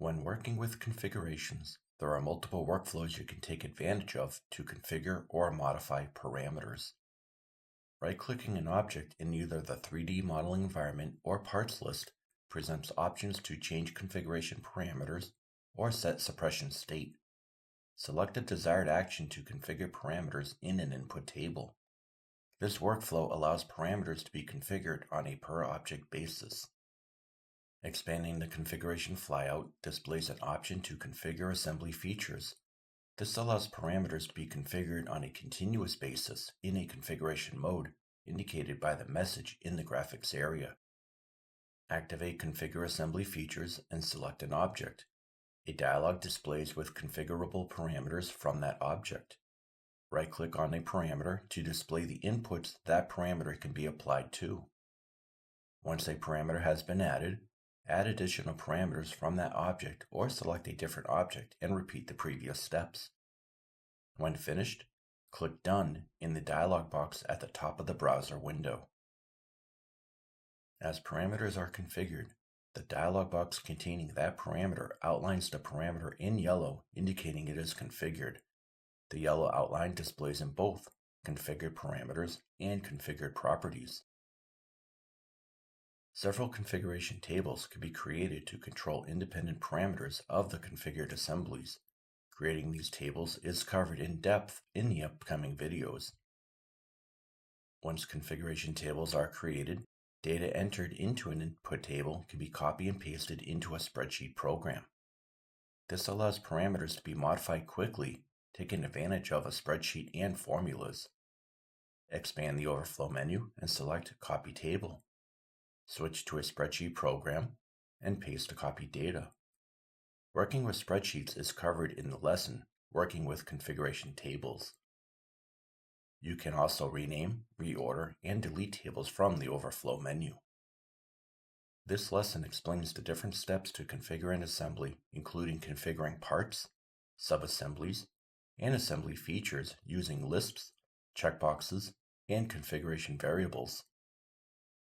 When working with configurations, there are multiple workflows you can take advantage of to configure or modify parameters. Right-clicking an object in either the 3D modeling environment or parts list presents options to change configuration parameters or set suppression state. Select a desired action to configure parameters in an input table. This workflow allows parameters to be configured on a per-object basis. Expanding the configuration flyout displays an option to configure assembly features. This allows parameters to be configured on a continuous basis in a configuration mode indicated by the message in the graphics area. Activate Configure Assembly Features and select an object. A dialog displays with configurable parameters from that object. Right-click on a parameter to display the inputs that parameter can be applied to. Once a parameter has been added, add additional parameters from that object or select a different object and repeat the previous steps. When finished, click Done in the dialog box at the top of the browser window. As parameters are configured, the dialog box containing that parameter outlines the parameter in yellow, indicating it is configured. The yellow outline displays in both configured parameters and configured properties. Several configuration tables can be created to control independent parameters of the configured assemblies. Creating these tables is covered in depth in the upcoming videos. Once configuration tables are created, data entered into an input table can be copied and pasted into a spreadsheet program. This allows parameters to be modified quickly, taking advantage of a spreadsheet and formulas. Expand the overflow menu and select Copy Table. Switch to a spreadsheet program and paste the copied data. Working with spreadsheets is covered in the lesson Working with Configuration Tables. You can also rename, reorder, and delete tables from the overflow menu. This lesson explains the different steps to configure an assembly, including configuring parts, subassemblies, and assembly features using lists, checkboxes, and configuration variables.